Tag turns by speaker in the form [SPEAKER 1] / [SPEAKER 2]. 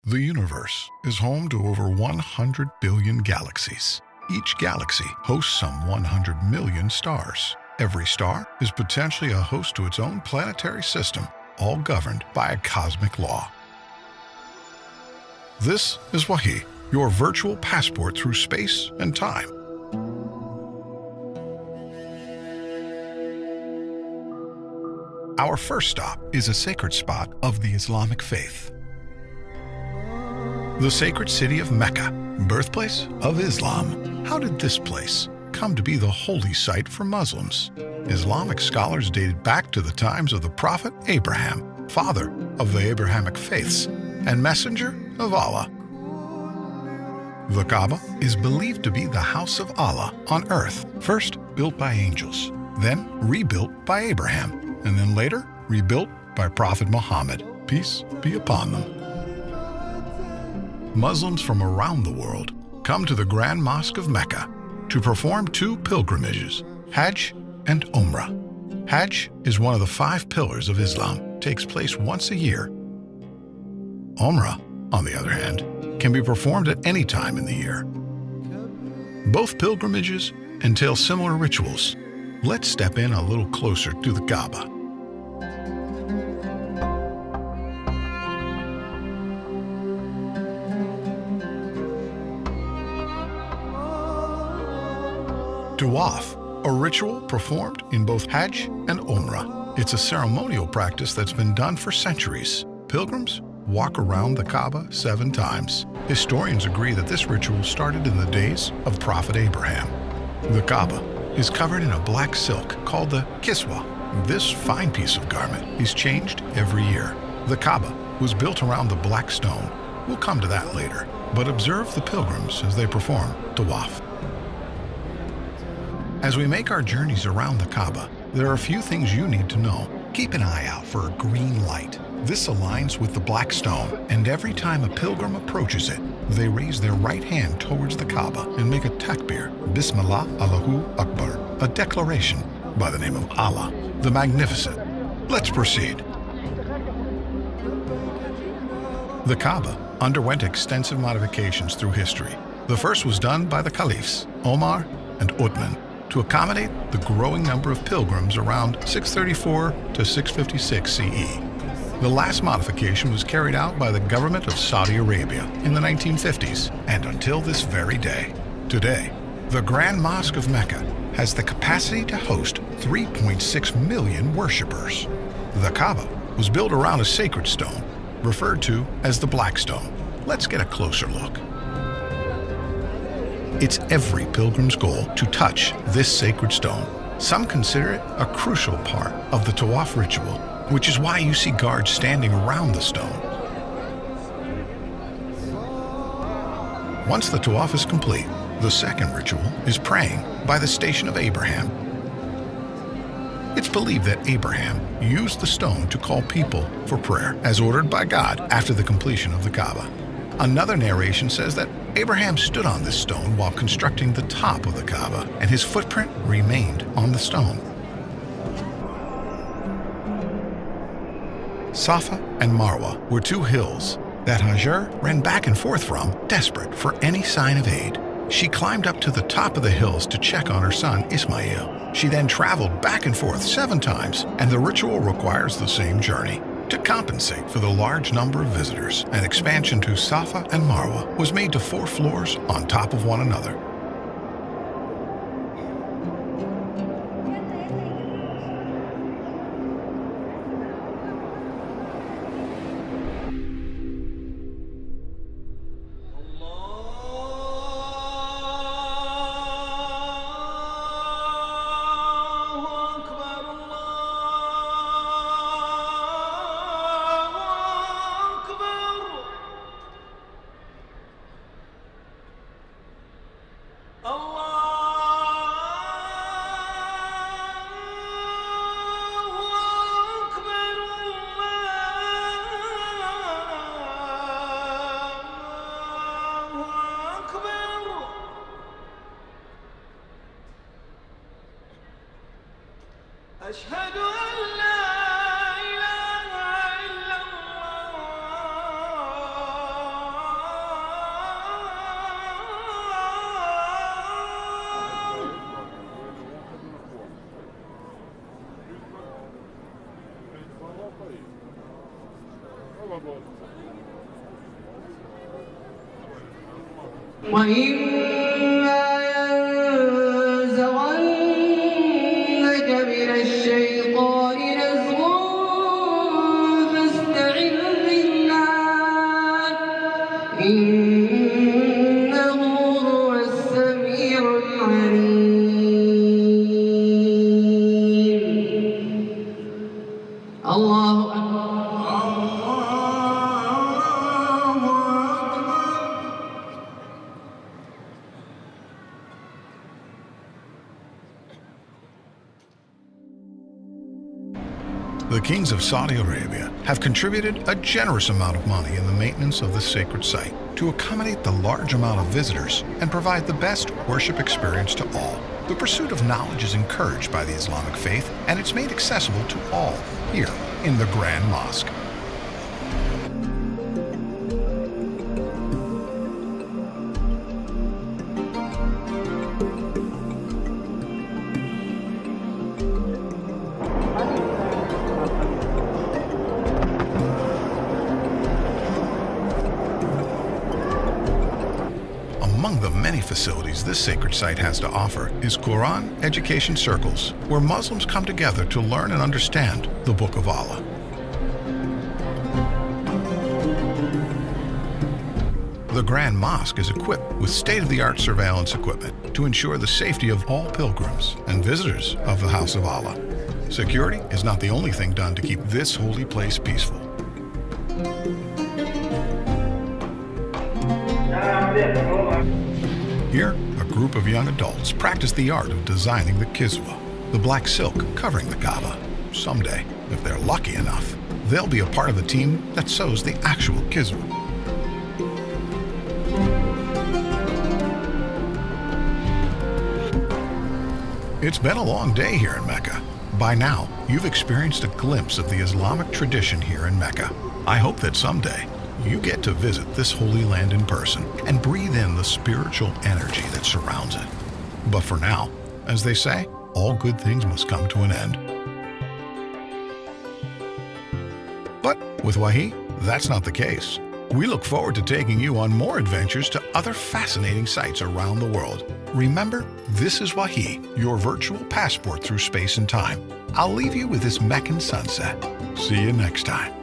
[SPEAKER 1] The universe is home to over 100 billion galaxies. Each galaxy hosts some 100 million stars. Every star is potentially a host to its own planetary system, all governed by a cosmic law. This is Wahi, your virtual passport through space and time. Our first stop is a sacred spot of the Islamic faith. The sacred city of Mecca, birthplace of Islam. How did this place come to be the holy site for Muslims? Islamic scholars dated back to the times of the Prophet Abraham, father of the Abrahamic faiths and messenger of Allah. The Kaba is believed to be the house of Allah on earth, first built by angels, then rebuilt by Abraham, and then later rebuilt by Prophet Muhammad, peace be upon them. Muslims from around the world come to the Grand Mosque of Mecca to perform two pilgrimages, Hajj and Umrah. Hajj is one of the 5 pillars of Islam, takes place once a year. Umrah, on the other hand, can be performed at any time in the year. Both pilgrimages entail similar rituals. Let's step in a little closer to the Kaba. Tawaf, a ritual performed in both Hajj and Umrah. It's a ceremonial practice that's been done for centuries. Pilgrims walk around the Kaaba 7 times. Historians agree that this ritual started in the days of Prophet Abraham. The Kaaba is covered in a black silk called the kiswa. This fine piece of garment is changed every year. The Kaaba was built around the black stone. We'll come to that later, but observe the pilgrims as they perform Tawaf. As we make our journeys around the Kaaba, there are a few things you need to know. Keep an eye out for a green light. This aligns with the black stone, and every time a pilgrim approaches it, they raise their right hand towards the Kaaba and make a takbir, Bismillah Allahu Akbar, a declaration by the name of Allah, the Magnificent. Let's proceed. The Kaaba underwent extensive modifications through history. The first was done by the caliphs, Omar and Uthman, to accommodate the growing number of pilgrims around 634 to 656 CE. The last modification was carried out by the government of Saudi Arabia in the 1950s and until this very day. Today, the Grand Mosque of Mecca has the capacity to host 3.6 million worshippers. The Kaaba was built around a sacred stone, referred to as the Black Stone. Let's get a closer look. It's every pilgrim's goal to touch this sacred stone. Some consider it a crucial part of the Tawaf ritual, which is why you see guards standing around the stone. Once the Tawaf is complete, the second ritual is praying by the station of Abraham. It's believed that Abraham used the stone to call people for prayer, as ordered by God after the completion of the Kaaba. Another narration says that Abraham stood on this stone while constructing the top of the Kaaba, and his footprint remained on the stone. Safa and Marwa were 2 hills that Hajar ran back and forth from, desperate for any sign of aid. She climbed up to the top of the hills to check on her son Ismail. She then traveled back and forth 7 times, and the ritual requires the same journey. To compensate for the large number of visitors, an expansion to Safa and Marwa was made to 4 floors on top of one another.
[SPEAKER 2] أشهد أن لا. وإما ينزغنك من الشيطان نزغ فاستعذ بالله إنه هو السميع العليم. الله
[SPEAKER 1] The kings of Saudi Arabia have contributed a generous amount of money in the maintenance of the sacred site to accommodate the large amount of visitors and provide the best worship experience to all. The pursuit of knowledge is encouraged by the Islamic faith, and it's made accessible to all here in the Grand Mosque. Among the many facilities this sacred site has to offer is Quran education circles, where Muslims come together to learn and understand the Book of Allah. The Grand Mosque is equipped with state-of-the-art surveillance equipment to ensure the safety of all pilgrims and visitors of the House of Allah. Security is not the only thing done to keep this holy place peaceful. Here, a group of young adults practice the art of designing the kiswa, the black silk covering the Kaba. Someday, if they're lucky enough, they'll be a part of the team that sews the actual kiswa. It's been a long day here in Mecca. By now, you've experienced a glimpse of the Islamic tradition here in Mecca. I hope that someday you get to visit this holy land in person and breathe in the spiritual energy that surrounds it. But for now, as they say, all good things must come to an end. But with Wahi, that's not the case. We look forward to taking you on more adventures to other fascinating sites around the world. Remember, this is Wahi, your virtual passport through space and time. I'll leave you with this Meccan sunset. See you next time.